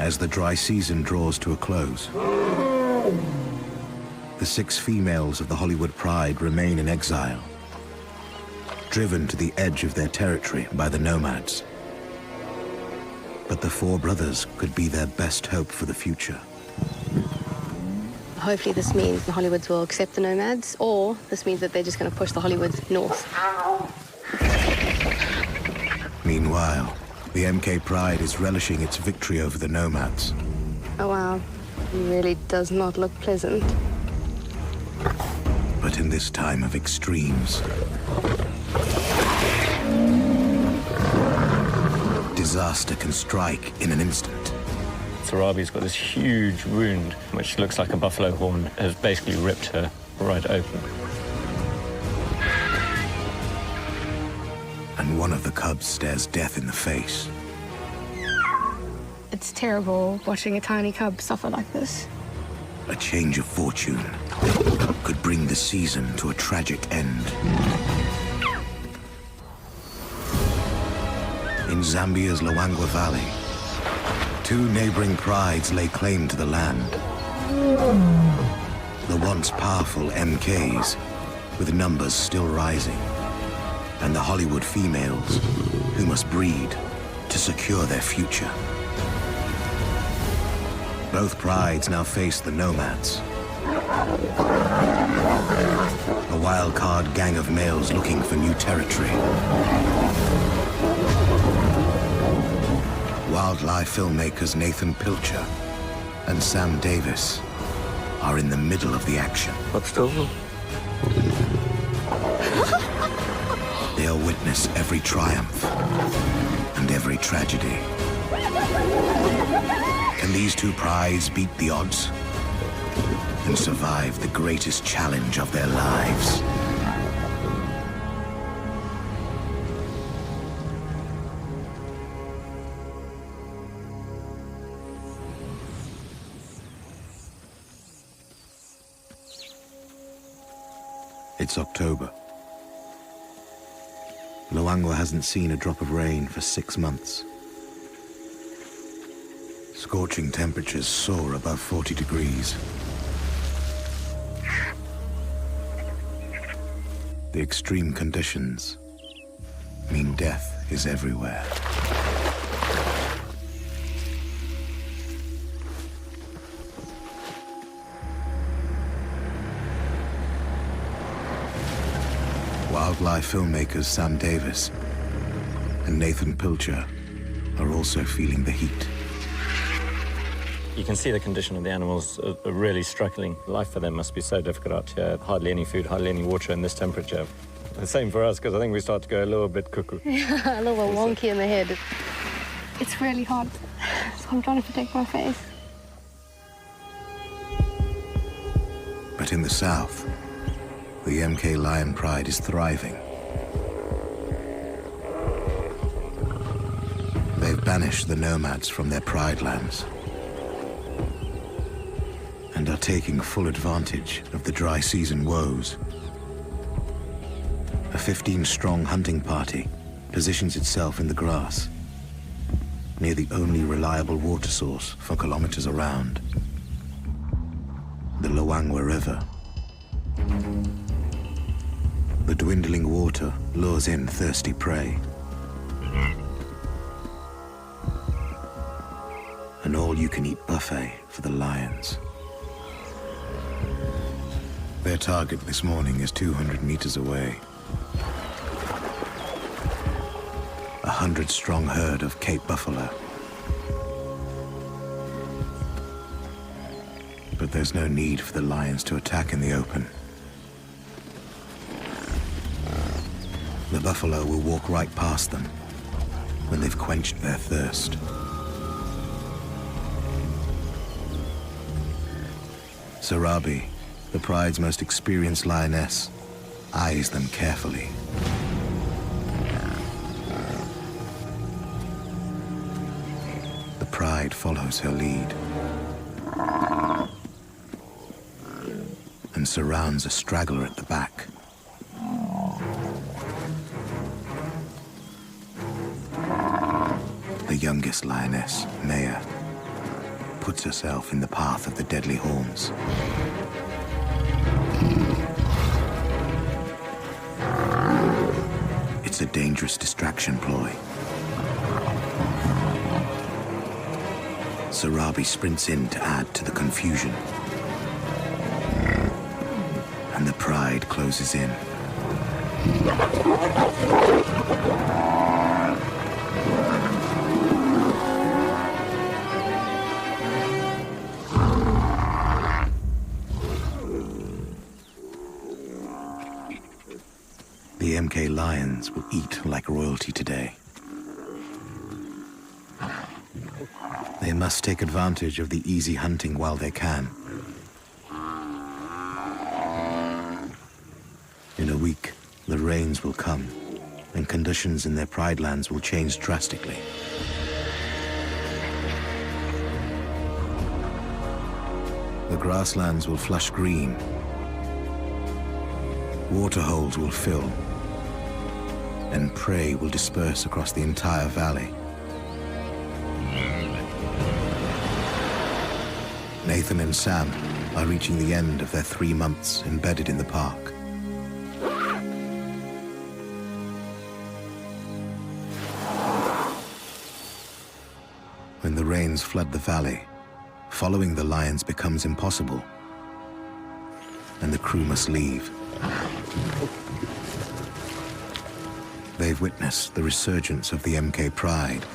As the dry season draws to a close, the 6 females of the Hollywood Pride remain in exile, driven to the edge of their territory by the nomads. But the 4 brothers could be their best hope for the future. Hopefully this means the Hollywoods will accept the nomads, or this means that they're just going to push the Hollywoods north. Meanwhile, the MK Pride is relishing its victory over the nomads. Oh wow, it really does not look pleasant. But in this time of extremes, disaster can strike in an instant. Sarabi's got this huge wound, which looks like a buffalo horn has basically ripped her right open. And one of the cubs stares death in the face. It's terrible watching a tiny cub suffer like this. A change of fortune could bring the season to a tragic end. In Zambia's Luangwa Valley, 2 neighboring prides lay claim to the land. The once powerful MKs, with numbers still rising, and the Hollywood females, who must breed to secure their future. Both prides now face the nomads, a wild-card gang of males looking for new territory. Wildlife filmmakers Nathan Pilcher and Sam Davis are in the middle of the action. What's over? They'll witness every triumph and every tragedy. Can these 2 prides beat the odds and survive the greatest challenge of their lives? It's October. Luangwa hasn't seen a drop of rain for 6 months. Scorching temperatures soar above 40 degrees. The extreme conditions mean death is everywhere. Wildlife filmmakers Sam Davis and Nathan Pilcher are also feeling the heat. You can see the condition of the animals are really struggling. Life for them must be so difficult out here. Hardly any food, hardly any water in this temperature. The same for us, because I think we start to go a little bit cuckoo. Yeah, a little bit wonky in the head. It's really hot, so I'm trying to protect my face. But in the south, the MK Lion Pride is thriving. They've banished the nomads from their pride lands and are taking full advantage of the dry season woes. A 15-strong hunting party positions itself in the grass, near the only reliable water source for kilometers around, the Luangwa River. The dwindling water lures in thirsty prey. An all-you-can-eat buffet for the lions. Their target this morning is 200 meters away. 100-strong herd of Cape buffalo. But there's no need for the lions to attack in the open. The buffalo will walk right past them when they've quenched their thirst. Sarabi, the pride's most experienced lioness, eyes them carefully. The pride follows her lead and surrounds a straggler at the back. The youngest lioness, Maya, puts herself in the path of the deadly horns. It's a dangerous distraction ploy. Sarabi sprints in to add to the confusion. And the pride closes in. The MK lions will eat like royalty today. They must take advantage of the easy hunting while they can. In a week, the rains will come, and conditions in their pride lands will change drastically. The grasslands will flush green. Waterholes will fill, and prey will disperse across the entire valley. Nathan and Sam are reaching the end of their 3 months embedded in the park. When the rains flood the valley, following the lions becomes impossible, and the crew must leave. They've witnessed the resurgence of the MK pride,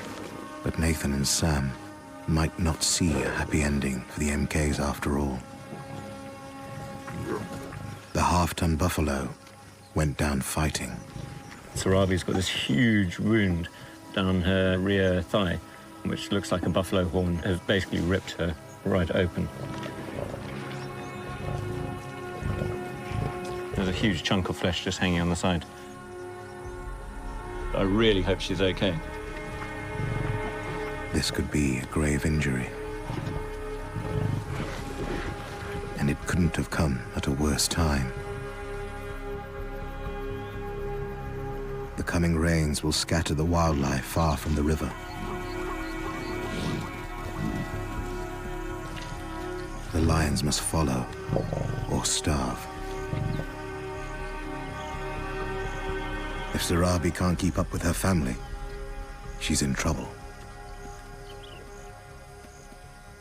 but Nathan and Sam might not see a happy ending for the MKs after all. The half-ton buffalo went down fighting. Sarabi's got this huge wound down her rear thigh, which looks like a buffalo horn has basically ripped her right open. There's a huge chunk of flesh just hanging on the side. I really hope she's okay. This could be a grave injury. And it couldn't have come at a worse time. The coming rains will scatter the wildlife far from the river. The lions must follow or starve. If Sarabi can't keep up with her family, she's in trouble.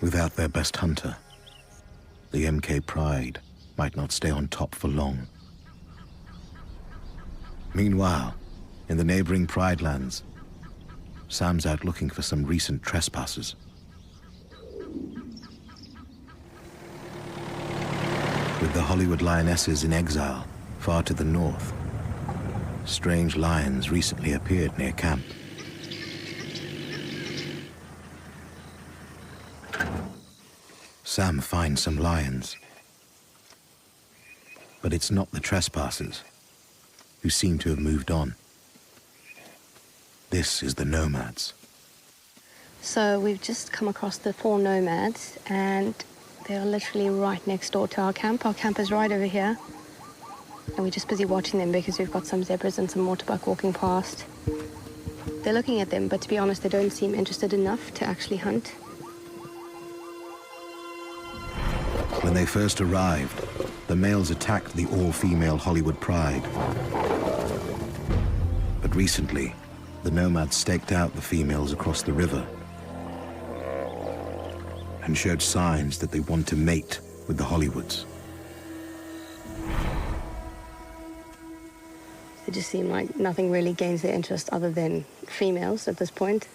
Without their best hunter, the MK pride might not stay on top for long. Meanwhile, in the neighboring pride lands, Sam's out looking for some recent trespassers. With the Hollywood lionesses in exile far to the north, strange lions recently appeared near camp. Sam finds some lions, but it's not the trespassers, who seem to have moved on. This is the nomads. So we've just come across the 4 nomads, and they're literally right next door to our camp. Our camp is right over here, and we're just busy watching them because we've got some zebras and some motorbike walking past. They're looking at them, but to be honest, they don't seem interested enough to actually hunt. When they first arrived, the males attacked the all-female Hollywood pride. But recently, the nomads staked out the females across the river and showed signs that they want to mate with the Hollywoods. They just seem like nothing really gains their interest other than females at this point.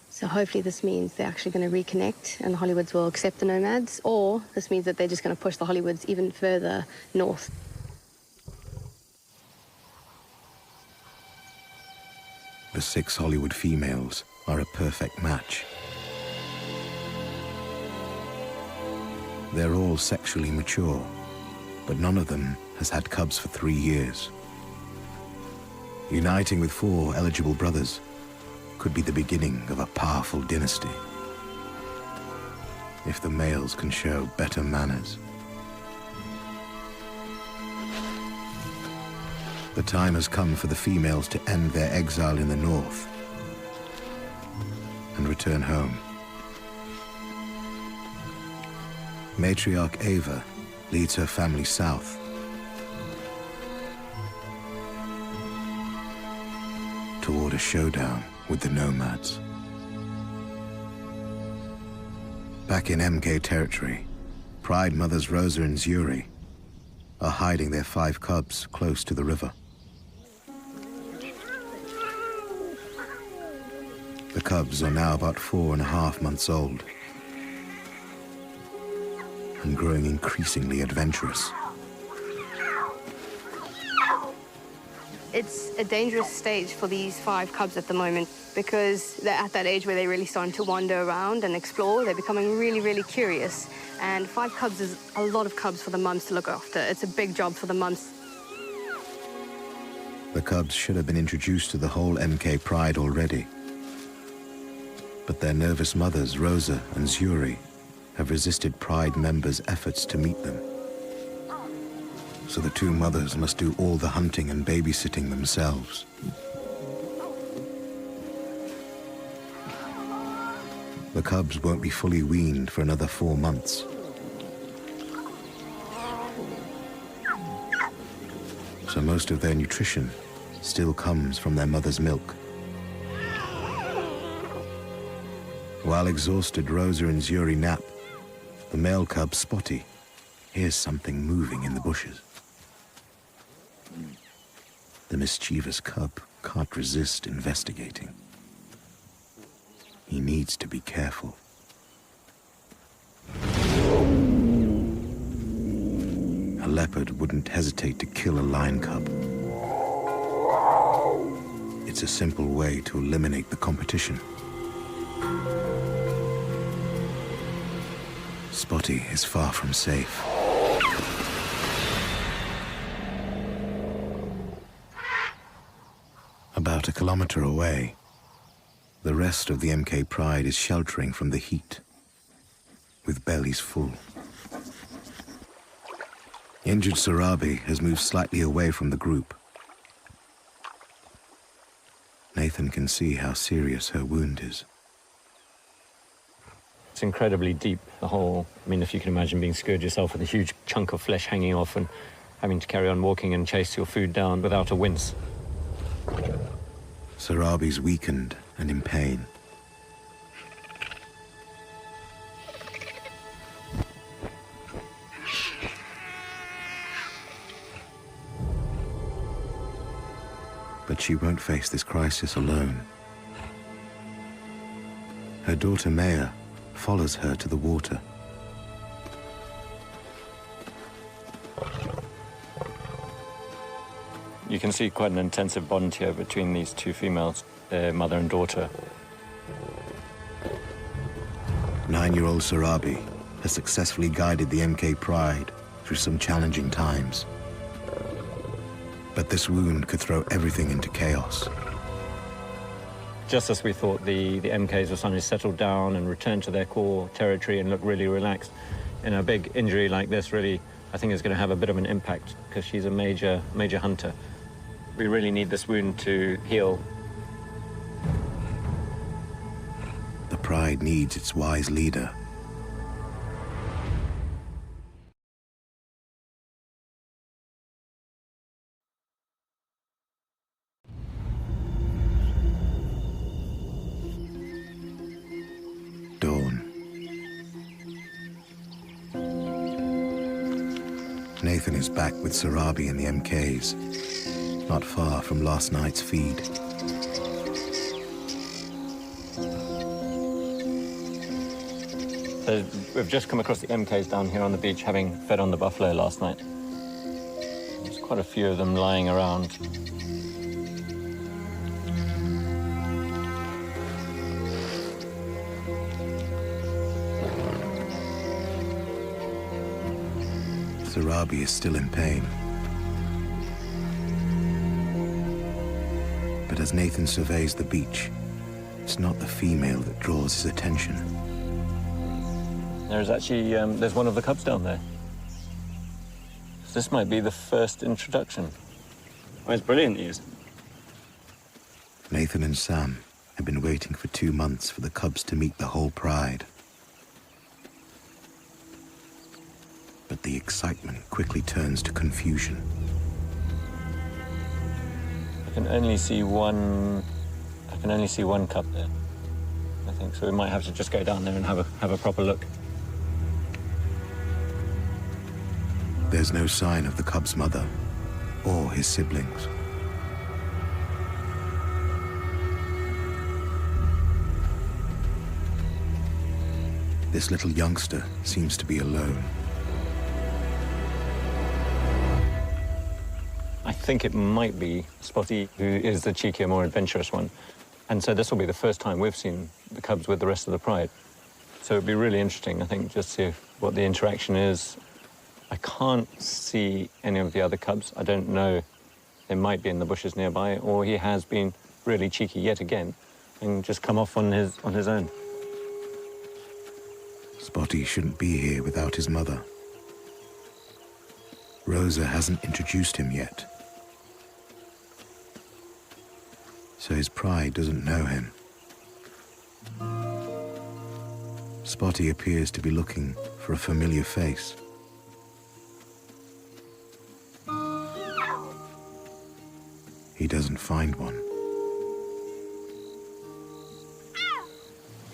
So hopefully this means they're actually going to reconnect and the Hollywoods will accept the nomads, or this means that they're just going to push the Hollywoods even further north. The 6 Hollywood females are a perfect match. They're all sexually mature, but none of them has had cubs for 3 years. Uniting with 4 eligible brothers could be the beginning of a powerful dynasty, if the males can show better manners. The time has come for the females to end their exile in the north and return home. Matriarch Ava leads her family south. Toward a showdown with the nomads. Back in MK territory, Pride mothers Rosa and Zuri are hiding their 5 cubs close to the river. The cubs are now about 4.5 months old and growing increasingly adventurous. It's a dangerous stage for these 5 cubs at the moment because they're at that age where they're really starting to wander around and explore. They're becoming really, really curious. And 5 cubs is a lot of cubs for the mums to look after. It's a big job for the mums. The cubs should have been introduced to the whole MK Pride already. But their nervous mothers, Rosa and Zuri, have resisted Pride members' efforts to meet them. So the 2 mothers must do all the hunting and babysitting themselves. The cubs won't be fully weaned for another 4 months. So most of their nutrition still comes from their mother's milk. While exhausted Rosa and Zuri nap, the male cub, Spotty, hears something moving in the bushes. The mischievous cub can't resist investigating. He needs to be careful. A leopard wouldn't hesitate to kill a lion cub. It's a simple way to eliminate the competition. Spotty is far from safe. About 1 kilometer away, the rest of the MK Pride is sheltering from the heat, with bellies full. Injured Sarabi has moved slightly away from the group. Nathan can see how serious her wound is. It's incredibly deep, the hole. I mean, if you can imagine being skewered yourself with a huge chunk of flesh hanging off and having to carry on walking and chase your food down without a wince. Sarabi's weakened and in pain. But she won't face this crisis alone. Her daughter Maya follows her to the water. You can see quite an intensive bond here between these 2 females, their mother and daughter. 9-year-old Sarabi has successfully guided the MK Pride through some challenging times. But this wound could throw everything into chaos. Just as we thought the MKs were suddenly settled down and returned to their core territory and look really relaxed, a big injury like this really, I think, is going to have a bit of an impact because she's a major hunter. We really need this wound to heal. The Pride needs its wise leader. Dawn. Nathan is back with Sarabi and the MKs, not far from last night's feed. So we've just come across the MKs down here on the beach, having fed on the buffalo last night. There's quite a few of them lying around. Sarabi is still in pain. But as Nathan surveys the beach, it's not the female that draws his attention. There's actually, there's one of the cubs down there. This might be the first introduction. Oh, it's brilliant news. Nathan and Sam have been waiting for 2 months for the cubs to meet the whole pride. the excitement quickly turns to confusion. I can only see one cub there, I think, so we might have to just go down there and have a proper look. There's no sign of the cub's mother or his siblings. This little youngster seems to be alone. I think it might be Spotty, who is the cheekier, more adventurous one. And so this will be the first time we've seen the cubs with the rest of the pride. So it'd be really interesting, I think, just to see what the interaction is. I can't see any of the other cubs. I don't know. They might be in the bushes nearby, or he has been really cheeky yet again and just come off on his own. Spotty shouldn't be here without his mother. Rosa hasn't introduced him yet, so his pride doesn't know him. Spotty appears to be looking for a familiar face. He doesn't find one.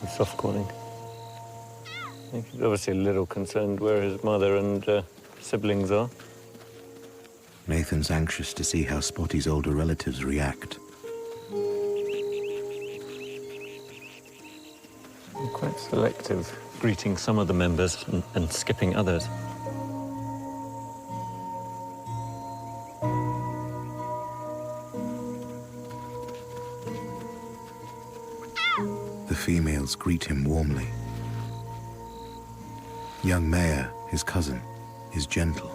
He's soft calling. I think he's obviously a little concerned where his mother and siblings are. Nathan's anxious to see how Spotty's older relatives react. I'm quite selective, greeting some of the members and skipping others. The females greet him warmly. Young Maya, his cousin, is gentle.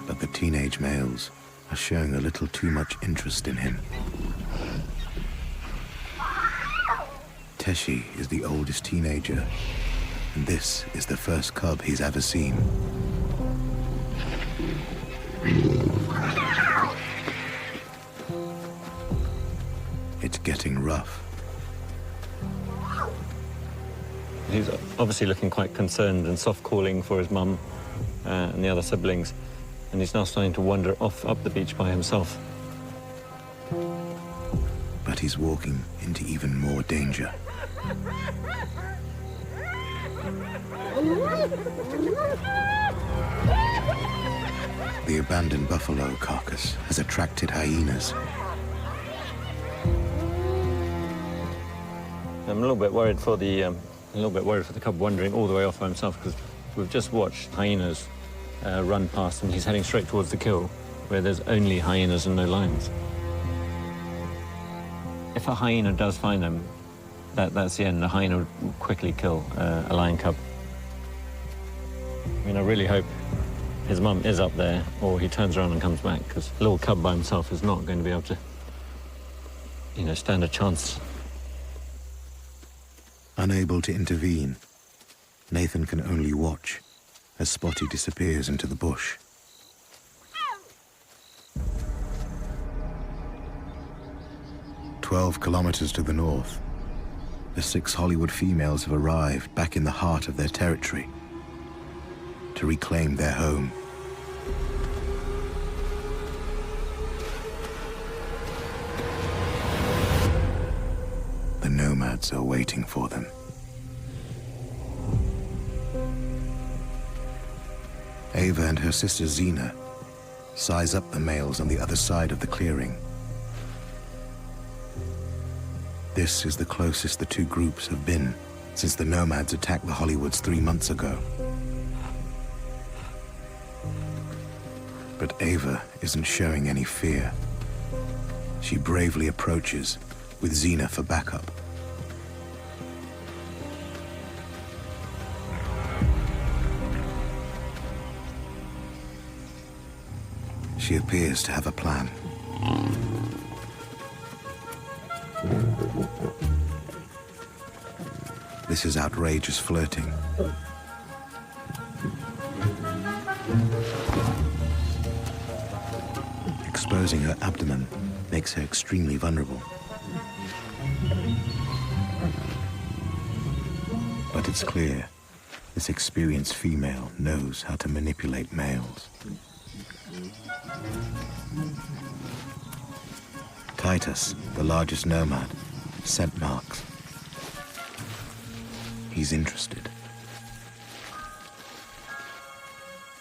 But the teenage males are showing a little too much interest in him. Teshi is the oldest teenager, and this is the first cub he's ever seen. It's getting rough. He's obviously looking quite concerned and soft-calling for his mum and the other siblings, and he's now starting to wander off up the beach by himself. But he's walking into even more danger. The abandoned buffalo carcass has attracted hyenas. I'm a little bit worried for the cub wandering all the way off by himself, because we've just watched hyenas run past, and he's heading straight towards the kill, where there's only hyenas and no lions. If a hyena does find them, that's the end. The hyena would quickly kill a lion cub. I mean, I really hope his mum is up there, or he turns around and comes back, because a little cub by himself is not going to be able to, stand a chance. Unable to intervene, Nathan can only watch as Spotty disappears into the bush. "12 kilometers to the north, the 6 Hollywood females have arrived back in the heart of their territory to reclaim their home. The nomads are waiting for them. Ava and her sister Zena size up the males on the other side of the clearing. This is the closest the two groups have been since the nomads attacked the Hollywoods 3 months ago. But Ava isn't showing any fear. She bravely approaches with Zena for backup. She appears to have a plan. This is outrageous flirting. exposing her abdomen makes her extremely vulnerable. But it's clear, this experienced female knows how to manipulate males. Titus, the largest nomad, scent marks. He's interested.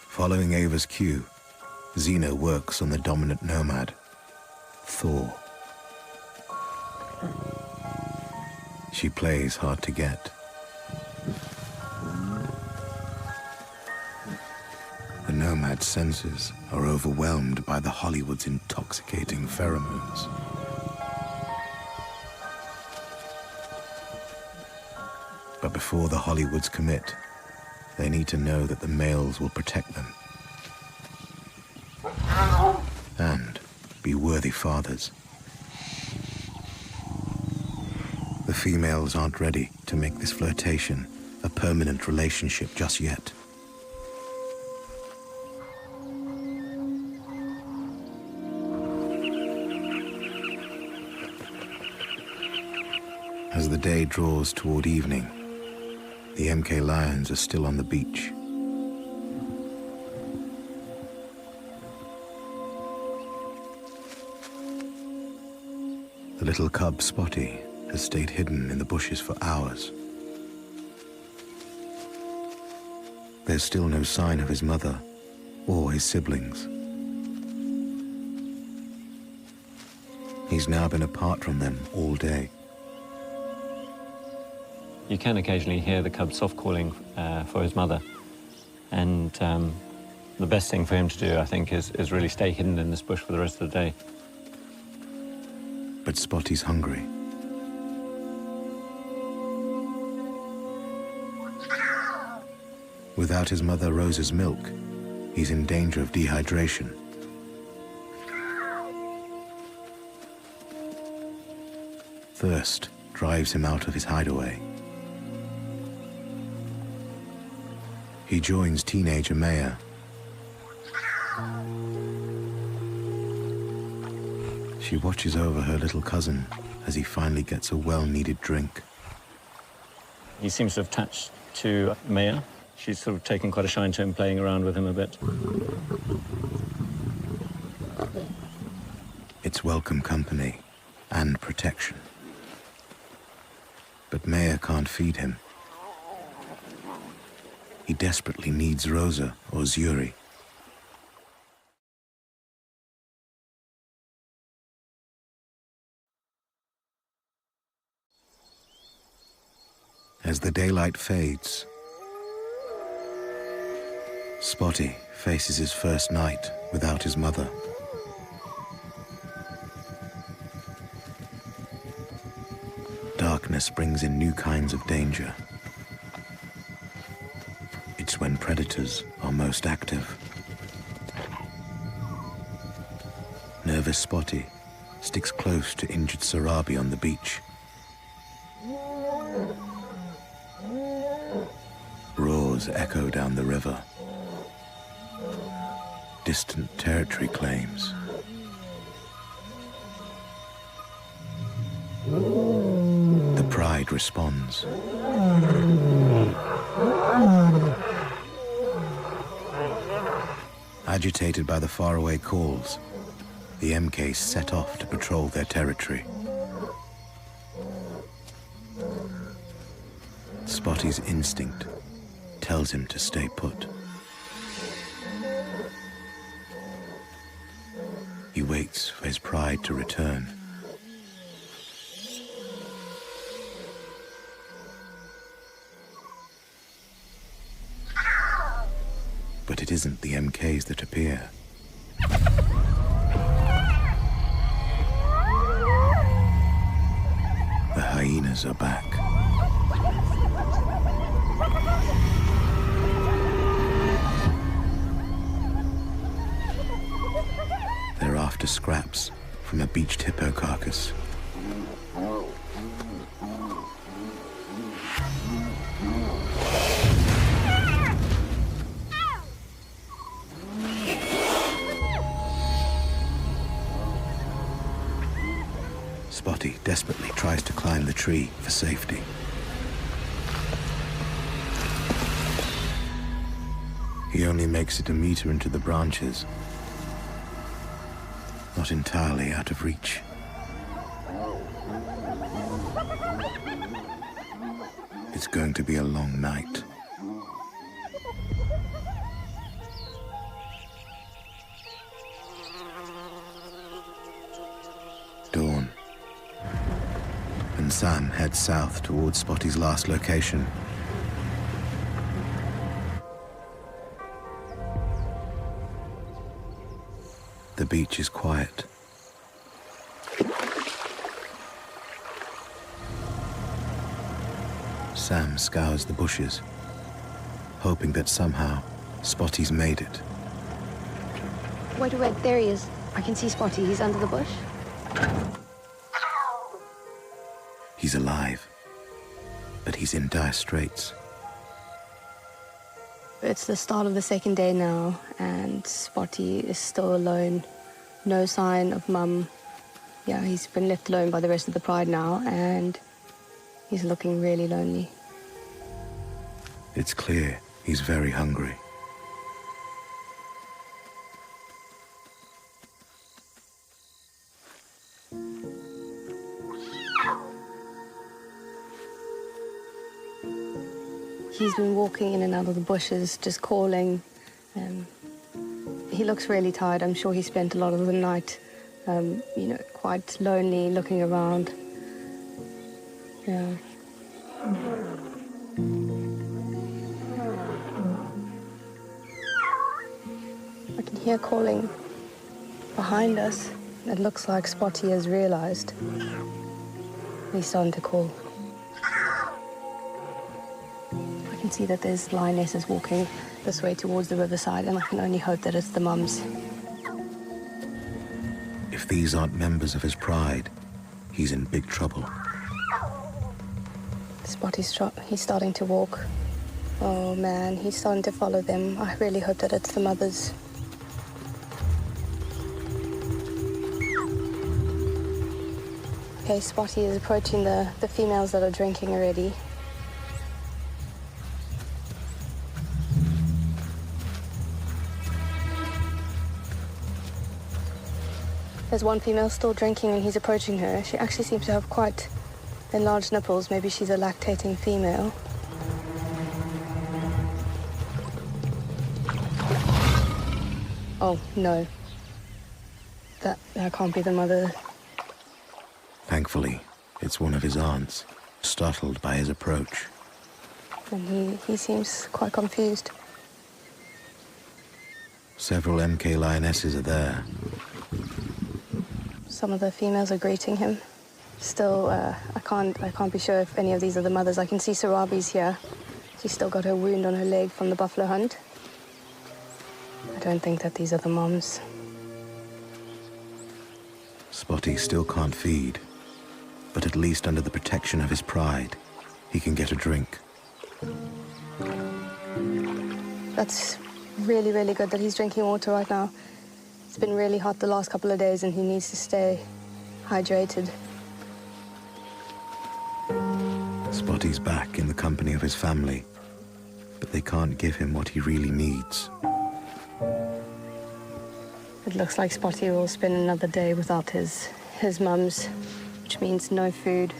Following Ava's cue, Xena works on the dominant nomad, Thor. She plays hard to get. The nomad's senses are overwhelmed by the Hollywood's intoxicating pheromones. But before the Hollywoods commit, they need to know that the males will protect them and be worthy fathers. The females aren't ready to make this flirtation a permanent relationship just yet. As the day draws toward evening, the MK lions are still on the beach. The little cub Spotty has stayed hidden in the bushes for hours. There's still no sign of his mother or his siblings. He's now been apart from them all day. You can occasionally hear the cub soft calling for his mother. And the best thing for him to do, I think, is really stay hidden in this bush for the rest of the day. But Spotty's hungry. Without his mother Rose's milk, he's in danger of dehydration. Thirst drives him out of his hideaway. He joins teenager Maya. She watches over her little cousin as he finally gets a well-needed drink. He seems to have attached to Maya. She's sort of taken quite a shine to him, playing around with him a bit. It's welcome company and protection. But Maya can't feed him. He desperately needs Rosa or Zuri. As the daylight fades, Spotty faces his first night without his mother. Darkness brings in new kinds of danger. It's when predators are most active. Nervous Spotty sticks close to injured Sarabi on the beach. Roars echo down the river. Distant territory claims. The pride responds. Agitated by the faraway calls, the MKs set off to patrol their territory. Spotty's instinct tells him to stay put. He waits for his pride to return. But it isn't the MKs that appear. The hyenas are back. They're after scraps from a beached hippo carcass. Spotty desperately tries to climb the tree for safety. He only makes it a meter into the branches, not entirely out of reach. It's going to be a long night. Dawn. And Sam heads south towards Spotty's last location. The beach is quiet. Sam scours the bushes, hoping that somehow Spotty's made it. Wait, there he is. I can see Spotty. He's under the bush. He's alive, but he's in dire straits. It's the start of the second day now, and Spotty is still alone. No sign of Mum. Yeah, he's been left alone by the rest of the pride now, and he's looking really lonely. It's clear he's very hungry. He's been walking in and out of the bushes, just calling. He looks really tired. I'm sure he spent a lot of the night, quite lonely, looking around. Yeah. I can hear calling behind us. It looks like Spotty has realized. He's starting to call. I can see that there's lionesses walking this way towards the riverside, and I can only hope that it's the mums. If these aren't members of his pride, he's in big trouble. Spotty's he's starting to walk. Oh man, he's starting to follow them. I really hope that it's the mothers. Okay, Spotty is approaching the females that are drinking already. There's one female still drinking and he's approaching her. She actually seems to have quite enlarged nipples. Maybe she's a lactating female. Oh, no. That can't be the mother. Thankfully, it's one of his aunts, startled by his approach. And he seems quite confused. Several MK lionesses are there. Some of the females are greeting him. Still, I can't be sure if any of these are the mothers. I can see Sarabi's here. She's still got her wound on her leg from the buffalo hunt. I don't think that these are the moms. Spotty still can't feed, but at least under the protection of his pride, he can get a drink. That's really, really good that he's drinking water right now. It's been really hot the last couple of days and he needs to stay hydrated. Spotty's back in the company of his family, but they can't give him what he really needs. It looks like Spotty will spend another day without his mums, which means no food.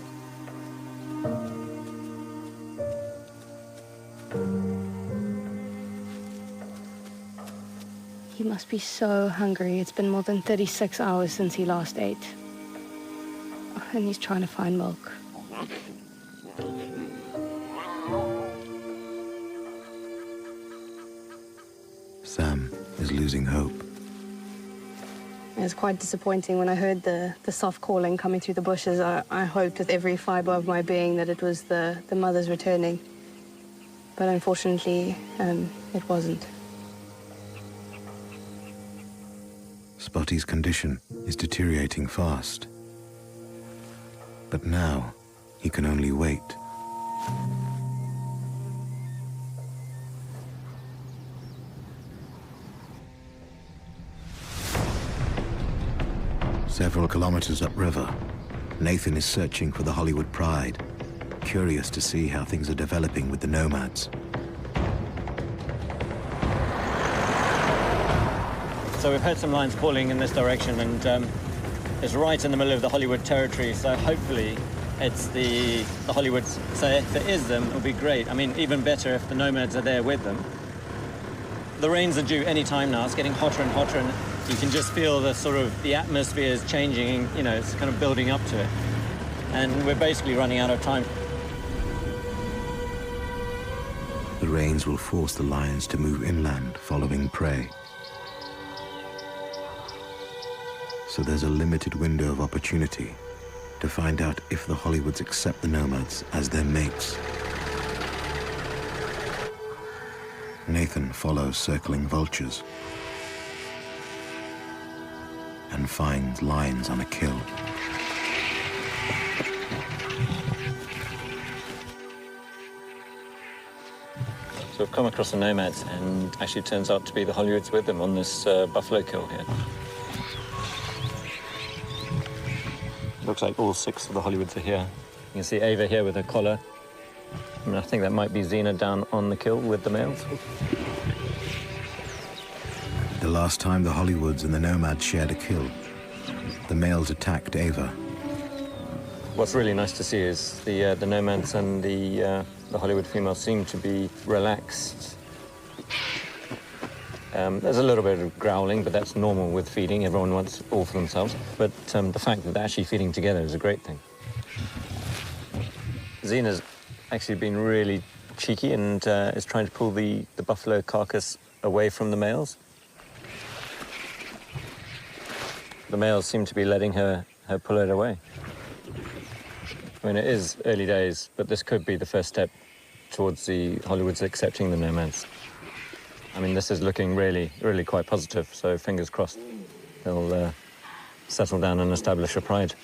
He must be so hungry. It's been more than 36 hours since he last ate. And he's trying to find milk. Sam is losing hope. It was quite disappointing when I heard the soft calling coming through the bushes. I hoped with every fibre of my being that it was the mothers returning. But unfortunately, it wasn't. Spotty's condition is deteriorating fast. But now, he can only wait. Several kilometers upriver, Nathan is searching for the Hollywood Pride, curious to see how things are developing with the nomads. So we've heard some lions calling in this direction, and it's right in the middle of the Hollywood territory, so hopefully it's the Hollywoods. So if it is them, it'll be great. I mean, even better if the nomads are there with them. The rains are due any time now. It's getting hotter and hotter, and you can just feel the atmosphere is changing, you know, it's kind of building up to it. And we're basically running out of time. The rains will force the lions to move inland, following prey. So there's a limited window of opportunity to find out if the Hollywoods accept the nomads as their mates. Nathan follows circling vultures and finds lions on a kill. So we've come across the nomads, and actually it turns out to be the Hollywoods with them on this buffalo kill here. Looks like all 6 of the Hollywoods are here. You can see Ava here with her collar. I mean, I think that might be Xena down on the kill with the males. The last time the Hollywoods and the nomads shared a kill, the males attacked Ava. What's really nice to see is the nomads and the Hollywood females seem to be relaxed. There's a little bit of growling, but that's normal with feeding. Everyone wants all for themselves. But the fact that they're actually feeding together is a great thing. Xena's actually been really cheeky and is trying to pull the buffalo carcass away from the males. The males seem to be letting her pull it away. I mean, it is early days, but this could be the first step towards the Hollywoods accepting the nomads. I mean, this is looking really, really quite positive, so fingers crossed they'll settle down and establish a pride.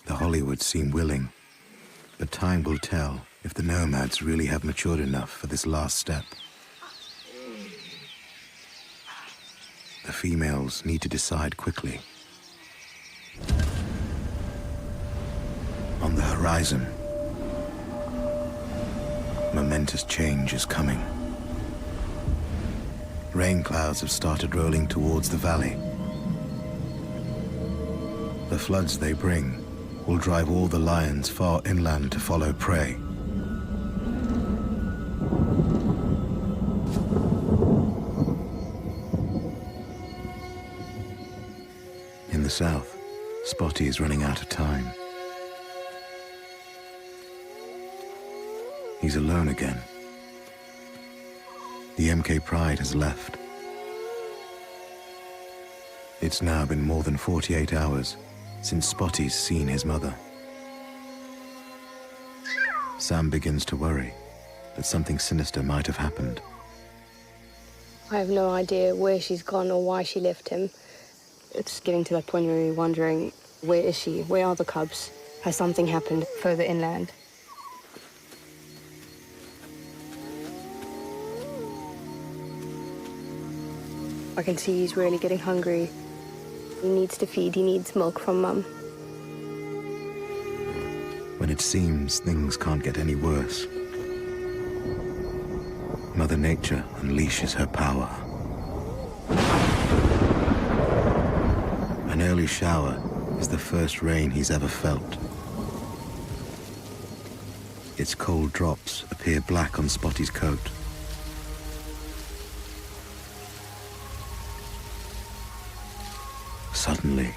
The Hollywoods seem willing, but time will tell if the nomads really have matured enough for this last step. The females need to decide quickly. On the horizon, momentous change is coming. Rain clouds have started rolling towards the valley. The floods they bring will drive all the lions far inland to follow prey. In the south, Spotty is running out of time. He's alone again. The MK Pride has left. It's now been more than 48 hours since Spotty's seen his mother. Sam begins to worry that something sinister might have happened. I have no idea where she's gone or why she left him. It's getting to that point where you're wondering, where is she? Where are the cubs? Has something happened further inland? I can see he's really getting hungry. He needs to feed, he needs milk from Mum. When it seems things can't get any worse, Mother Nature unleashes her power. An early shower is the first rain he's ever felt. Its cold drops appear black on Spotty's coat. Suddenly,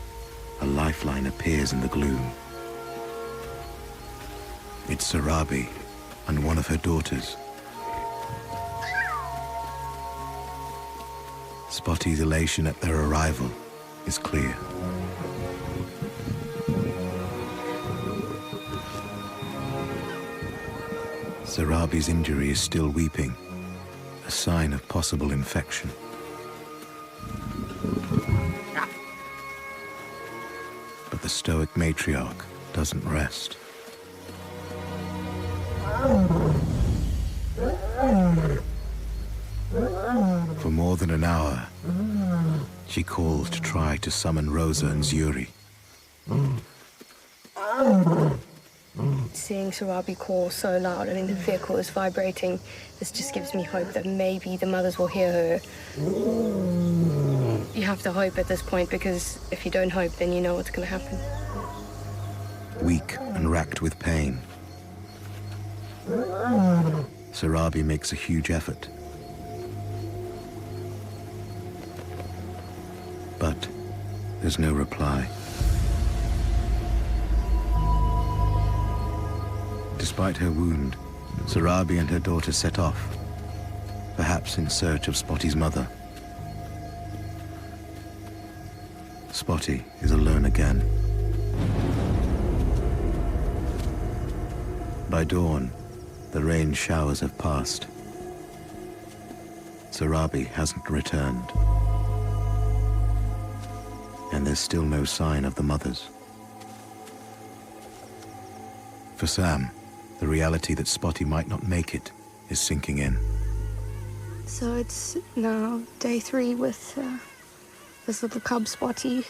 a lifeline appears in the gloom. It's Sarabi and one of her daughters. Spotty's elation at their arrival is clear. Sarabi's injury is still weeping, a sign of possible infection. But the stoic matriarch doesn't rest. For more than an hour, She calls to try to summon Rosa and Zuri. Seeing Sarabi call so loud, I mean, the vehicle is vibrating. This just gives me hope that maybe the mothers will hear her. You have to hope at this point, because if you don't hope, then you know what's going to happen. Weak and racked with pain, Sarabi makes a huge effort. But there's no reply. Despite her wound, Sarabi and her daughter set off, perhaps in search of Spotty's mother. Spotty is alone again. By dawn, the rain showers have passed. Sarabi hasn't returned. And there's still no sign of the mothers. For Sam, the reality that Spotty might not make it is sinking in. So it's now day 3 with this little cub, Spotty.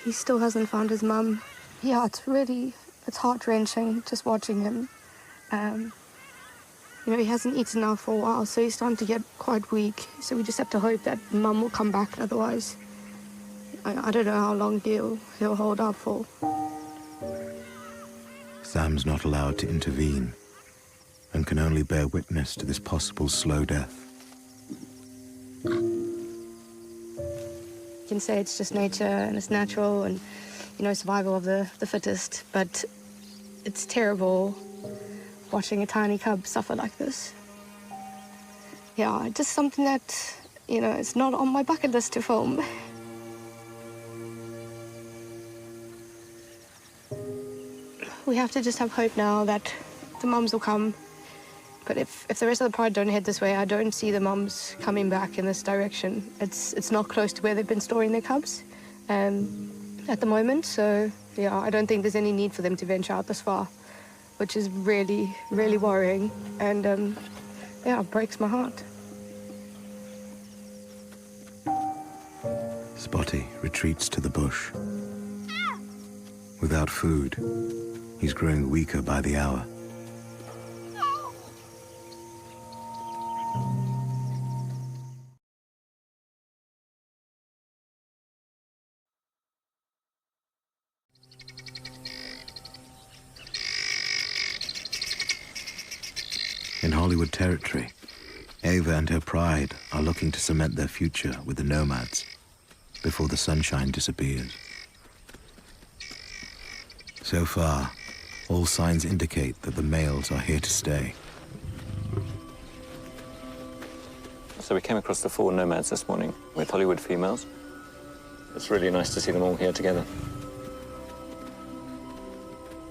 He still hasn't found his mum. Yeah, it's heart-wrenching just watching him. He hasn't eaten now for a while, so he's starting to get quite weak. So we just have to hope that mum will come back, otherwise I don't know how long he'll hold up for. Sam's not allowed to intervene and can only bear witness to this possible slow death. You can say it's just nature and it's natural and, survival of the fittest, but it's terrible watching a tiny cub suffer like this. Yeah, just something that, it's not on my bucket list to film. We have to just have hope now that the mums will come. But if the rest of the pride don't head this way, I don't see the mums coming back in this direction. It's not close to where they've been storing their cubs at the moment. So, yeah, I don't think there's any need for them to venture out this far, which is really, really worrying. And, it breaks my heart. Spotty retreats to the bush. Without food, he's growing weaker by the hour. In Hollywood territory, Ava and her pride are looking to cement their future with the nomads before the sunshine disappears. So far, all signs indicate that the males are here to stay. So we came across the 4 nomads this morning with Hollywood females. It's really nice to see them all here together.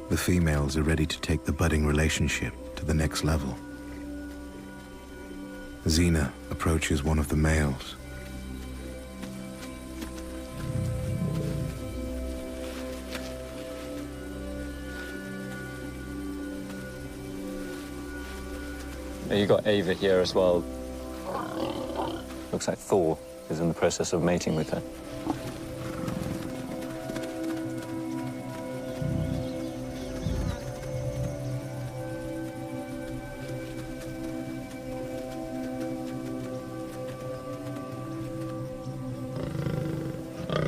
The females are ready to take the budding relationship to the next level. Xena approaches one of the males. You got Ava here as well. Looks like Thor is in the process of mating with her.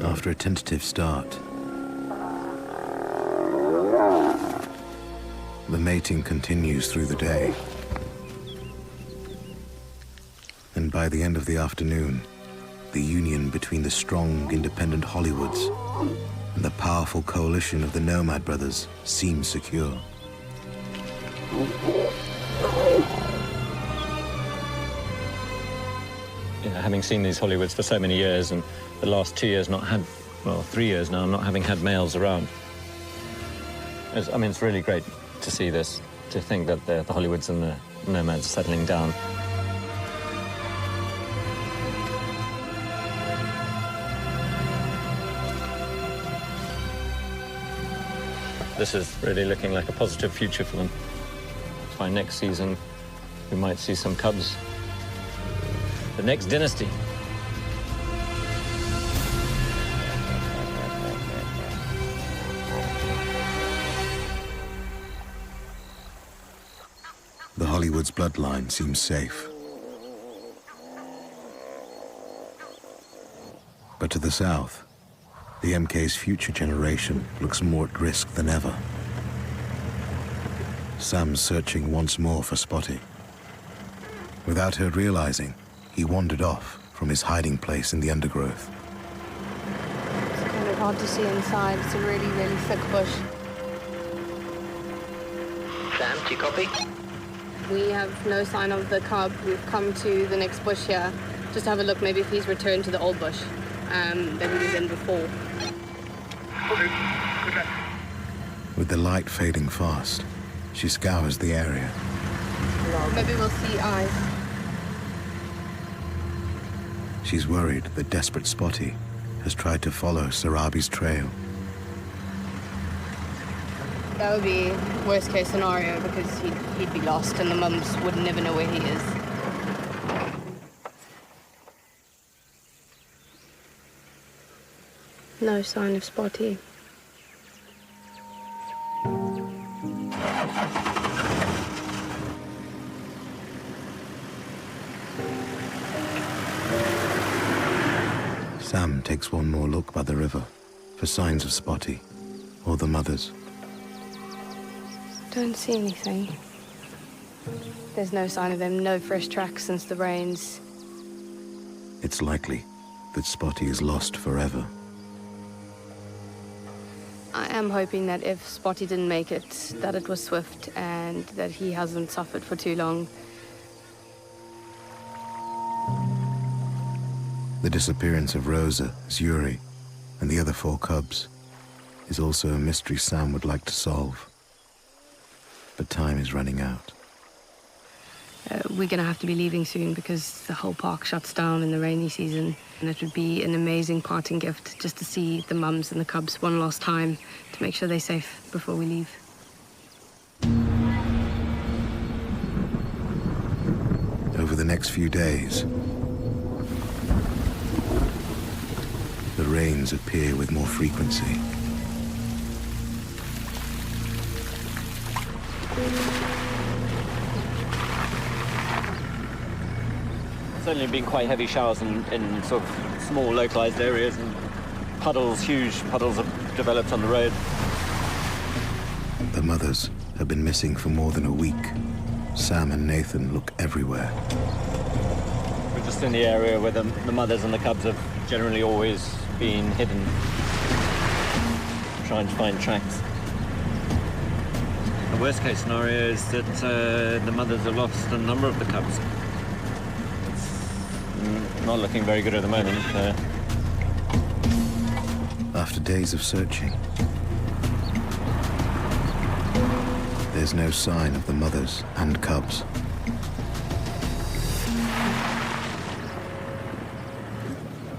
After a tentative start, the mating continues through the day. And by the end of the afternoon, the union between the strong, independent Hollywoods and the powerful coalition of the Nomad brothers seems secure. Having seen these Hollywoods for so many years, and the last 2 years not had, well, 3 years now, not having had males around. It's really great to see this, to think that the Hollywoods and the Nomads are settling down. This is really looking like a positive future for them. By next season, we might see some cubs. The Next Dynasty. Hollywood's bloodline seems safe. But to the south, the MK's future generation looks more at risk than ever. Sam's searching once more for Spotty. Without her realizing, he wandered off from his hiding place in the undergrowth. It's kind of hard to see inside. It's a really, really thick bush. Sam, do you copy? We have no sign of the cub. We've come to the next bush here just to have a look, maybe if he's returned to the old bush that he was in before. With the light fading fast, she scours the area. Maybe we'll see eyes. She's worried that desperate Spotty has tried to follow Sarabi's trail. That would be worst case scenario because he'd be lost and the mums would never know where he is. No sign of Spotty. Sam takes one more look by the river for signs of Spotty or the mothers. Don't see anything. There's no sign of them, no fresh tracks since the rains. It's likely that Spotty is lost forever. I am hoping that if Spotty didn't make it, that it was swift and that he hasn't suffered for too long. The disappearance of Rosa, Zuri, and the other 4 cubs is also a mystery Sam would like to solve. But time is running out. We're going to have to be leaving soon because the whole park shuts down in the rainy season. And it would be an amazing parting gift just to see the mums and the cubs one last time to make sure they're safe before we leave. Over the next few days, the rains appear with more frequency. It's only been quite heavy showers in sort of small localized areas, and puddles, huge puddles have developed on the road. The mothers have been missing for more than a week. Sam and Nathan look everywhere. We're just in the area where the mothers and the cubs have generally always been hidden, trying to find tracks. The worst case scenario is that the mothers have lost a number of the cubs. It's not looking very good at the moment. After days of searching, there's no sign of the mothers and cubs.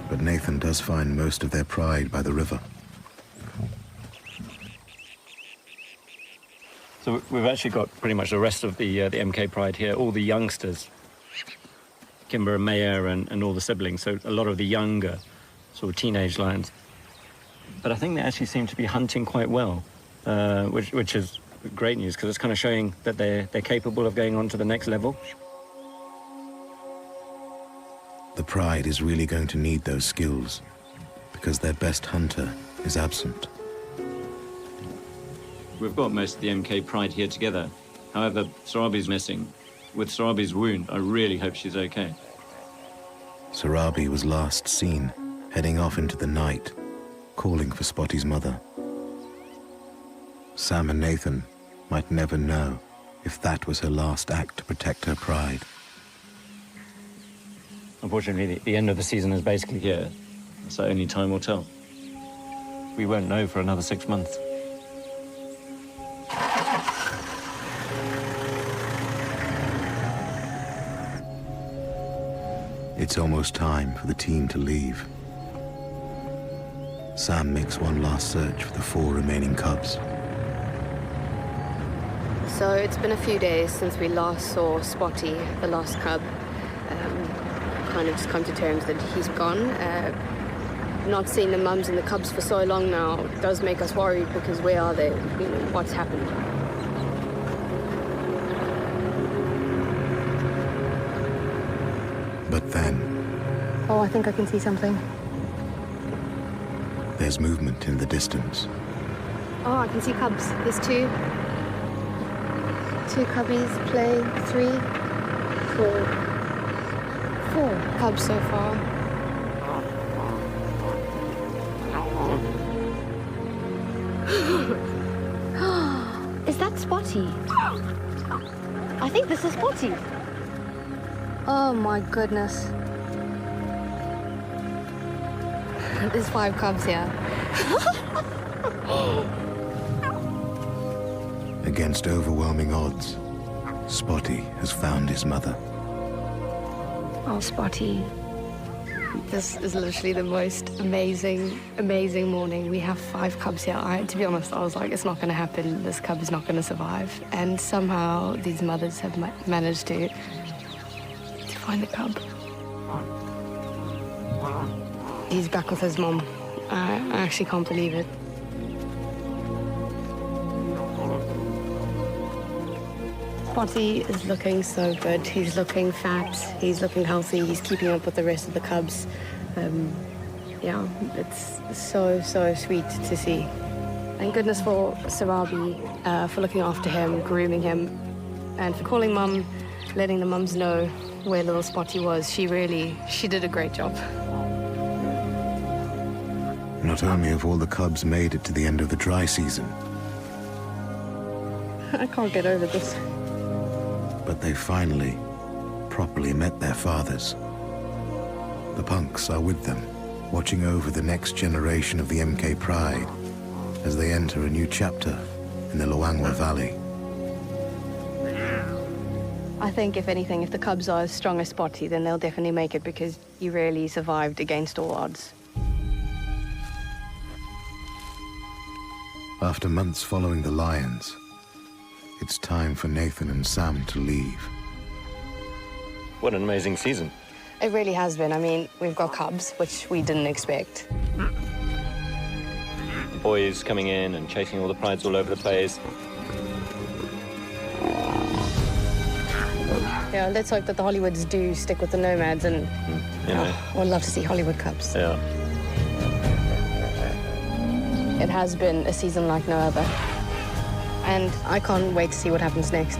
But Nathan does find most of their pride by the river. So we've actually got pretty much the rest of the MK Pride here, all the youngsters. Kimber and Maya and all the siblings, so a lot of the younger, sort of teenage lions. But I think they actually seem to be hunting quite well, which is great news, because it's kind of showing that they're capable of going on to the next level. The Pride is really going to need those skills, because their best hunter is absent. We've got most of the MK Pride here together. However, Sarabi's missing. With Sarabi's wound, I really hope she's okay. Sarabi was last seen heading off into the night, calling for Spotty's mother. Sam and Nathan might never know if that was her last act to protect her pride. Unfortunately, the end of the season is basically here, so only time will tell. We won't know for another 6 months. It's almost time for the team to leave. Sam makes one last search for the 4 remaining cubs. So it's been a few days since we last saw Spotty, the last cub. Kind of just come to terms that he's gone. Not seeing the mums and the cubs for so long now does make us worried, because where are they? You know, what's happened? I think I can see something. There's movement in the distance. Oh, I can see cubs. There's two. Two cubbies playing. 3, 4. 4 cubs so far. Is that Spotty? I think this is Spotty. Oh my goodness. There's 5 cubs here. Against overwhelming odds, Spotty has found his mother. Oh, Spotty. This is literally the most amazing, amazing morning. We have 5 cubs here. To be honest, I was like, it's not going to happen. This cub is not going to survive. And somehow these mothers have managed to find the cub. He's back with his mom. I actually can't believe it. Spotty is looking so good. He's looking fat, he's looking healthy, he's keeping up with the rest of the cubs. Yeah, it's so, so sweet to see. Thank goodness for Sarabi, for looking after him, grooming him, and for calling Mum, letting the mums know where little Spotty was. She did a great job. Not only have all the cubs made it to the end of the dry season, I can't get over this. but they finally properly met their fathers. The punks are with them, watching over the next generation of the MK Pride as they enter a new chapter in the Luangwa Valley. I think, if anything, if the cubs are as strong as Spotty, then they'll definitely make it, because he really survived against all odds. After months following the lions, it's time for Nathan and Sam to leave. What an amazing season. It really has been. I mean, we've got cubs, which we didn't expect. Boys coming in and chasing all the prides all over the place. Yeah, let's hope that the Hollywoods do stick with the nomads, and You know. I'd love to see Hollywood cubs. Yeah. It has been a season like no other. And I can't wait to see what happens next.